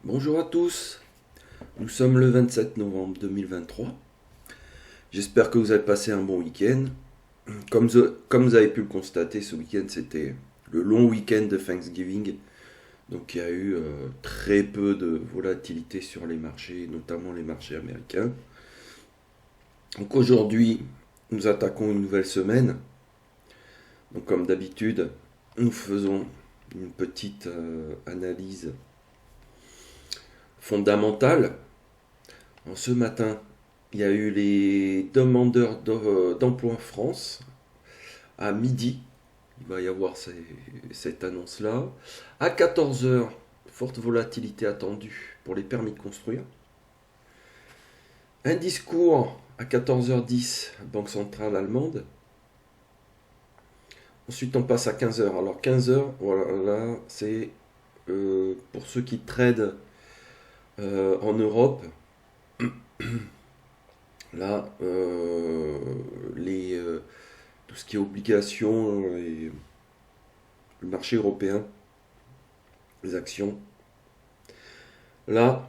Bonjour à tous, nous sommes le 27 novembre 2023. J'espère que vous avez passé un bon week-end. Comme vous avez pu le constater, ce week-end c'était le long week-end de Thanksgiving. Donc il y a eu très peu de volatilité sur les marchés, notamment les marchés américains. Donc aujourd'hui, nous attaquons une nouvelle semaine. Donc comme d'habitude, nous faisons une petite analyse fondamentale. Ce matin, il y a eu les demandeurs d'emploi en France à midi. Il va y avoir cette annonce-là. À 14 heures, forte volatilité attendue pour les permis de construire. Un discours à 14h10, Banque centrale allemande. Ensuite, on passe à 15 heures. Alors 15 heures, voilà, c'est pour ceux qui tradent en Europe. Là, tout ce qui est obligations et le marché européen, les actions. Là,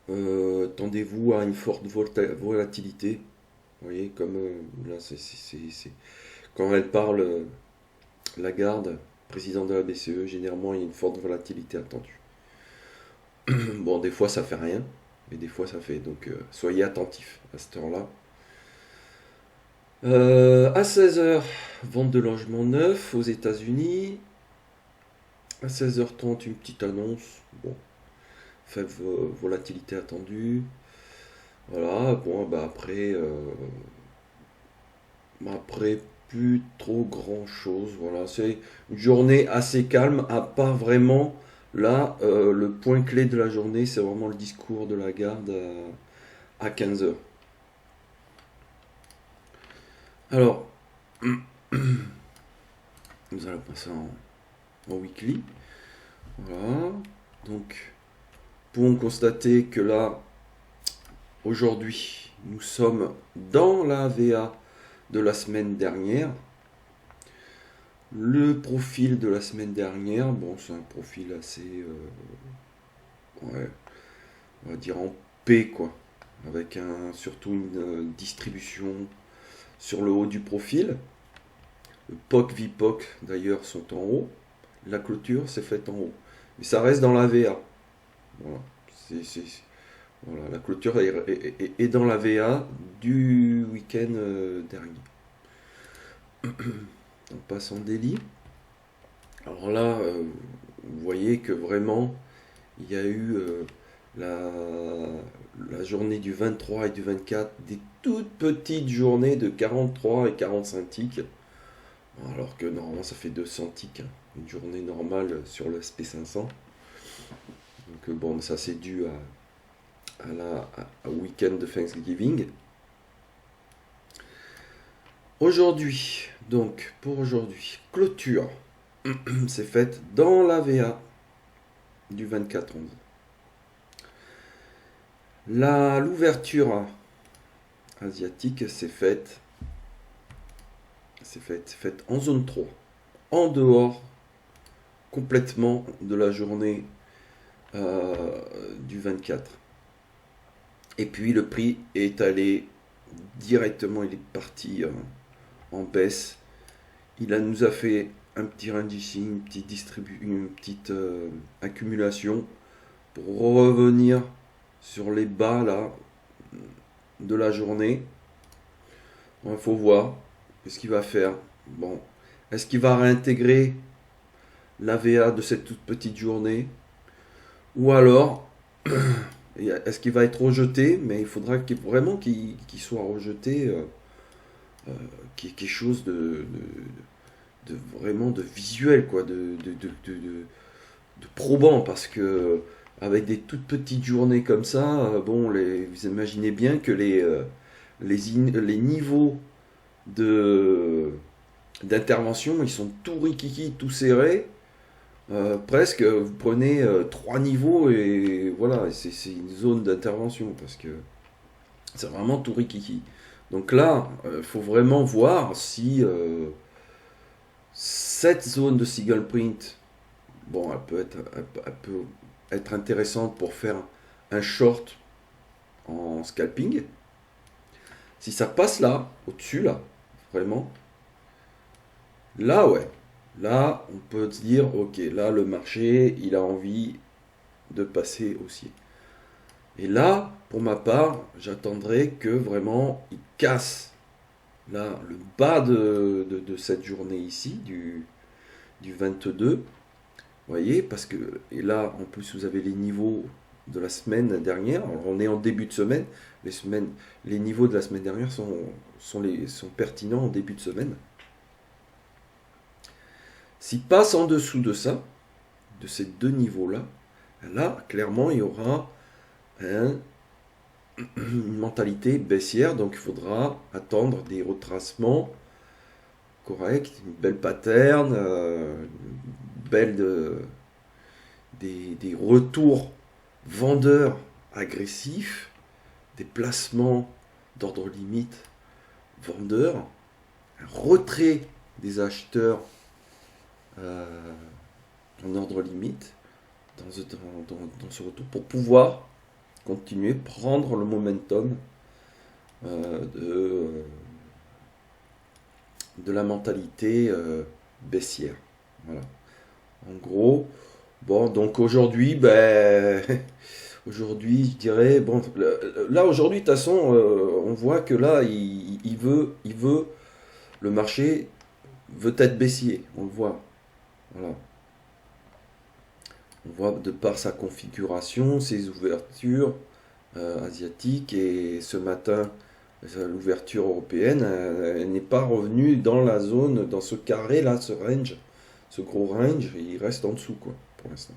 tendez-vous à une forte volatilité. Vous voyez, comme là, quand elle parle, Lagarde, président de la BCE, généralement, il y a une forte volatilité attendue. Bon, des fois, ça fait rien, mais des fois, ça fait. Donc, soyez attentifs à cette heure-là. À 16 heures, vente de logements neufs aux États-Unis. À 16h30, une petite annonce. Bon, faible volatilité attendue. Voilà, bon, bah après, plus trop grand chose. Voilà, c'est une journée assez calme, à part vraiment. Là, le point clé de la journée, c'est vraiment le discours de Lagarde à 15 heures. Alors, nous allons passer en weekly. Voilà. Donc, pouvons constater que là, aujourd'hui, nous sommes dans la VA de la semaine dernière. Le profil de la semaine dernière, bon, c'est un profil assez, ouais, on va dire en P, quoi, avec surtout une distribution sur le haut du profil. Le POC, VPOC d'ailleurs sont en haut. La clôture s'est faite en haut. Mais ça reste dans la VA. Voilà. Voilà. La clôture est dans la VA du week-end dernier. On passe en daily. Alors là, vous voyez que vraiment, il y a eu la journée du 23 et du 24, des toutes petites journées de 43 et 45 ticks. Alors que normalement ça fait 200 ticks, hein, une journée normale sur le SP500. Donc bon, ça c'est dû au week-end de Thanksgiving. Aujourd'hui, donc pour aujourd'hui, clôture, c'est faite dans la VA du 24-11. L'ouverture asiatique s'est faite en zone 3, en dehors complètement de la journée du 24. Et puis le prix est allé directement, il est parti en baisse. Nous a fait un petit range ici, une petite accumulation pour revenir sur les bas là de la journée. Il faut voir qu'est-ce qu'il va faire. Bon, est-ce qu'il va réintégrer la VA de cette toute petite journée, ou alors est-ce qu'il va être rejeté, mais il faudra vraiment qu'il soit rejeté, qu'il y ait quelque chose de vraiment de visuel, quoi, de probant, parce que avec des toutes petites journées comme ça, bon, vous imaginez bien que les niveaux d'intervention, ils sont tout rikiki, tout serrés. Presque, vous prenez 3 niveaux et voilà, c'est une zone d'intervention parce que c'est vraiment tout rikiki. Donc là, il faut vraiment voir si cette zone de single print, bon, elle peut être intéressante pour faire un short en scalping. Si ça passe là, au-dessus là, vraiment, là ouais, là on peut se dire, ok, là le marché, il a envie de passer haussier. Et là, pour ma part, j'attendrai que vraiment il casse là le bas de cette journée ici, du 22. Vous voyez, parce que, et là en plus vous avez les niveaux de la semaine dernière. Alors, on est en début de semaine. Les niveaux de la semaine dernière sont pertinents en début de semaine. S'il passe en dessous de ça, de ces deux niveaux-là, là, clairement, il y aura une mentalité baissière. Donc, il faudra attendre des retracements corrects, une belle pattern, des retours vendeurs agressifs, des placements d'ordre limite vendeurs, un retrait des acheteurs en ordre limite dans ce retour pour pouvoir continuer, prendre le momentum de la mentalité baissière. Voilà. En gros, bon, donc aujourd'hui, aujourd'hui, je dirais, bon, là aujourd'hui, de toute façon, on voit que là, il veut, le marché veut être baissier, on le voit. Voilà. On voit de par sa configuration, ses ouvertures asiatiques, et ce matin, l'ouverture européenne, elle n'est pas revenue dans la zone, dans ce carré là, ce range, ce gros range, il reste en dessous quoi, pour l'instant.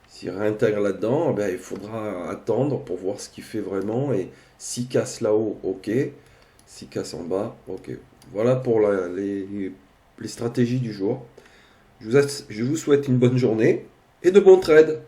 S'il réintègre là-dedans, il faudra attendre pour voir ce qu'il fait vraiment, et s'il casse là-haut, ok, s'il casse en bas, ok. Voilà pour les stratégies du jour. Je vous souhaite une bonne journée et de bons trades.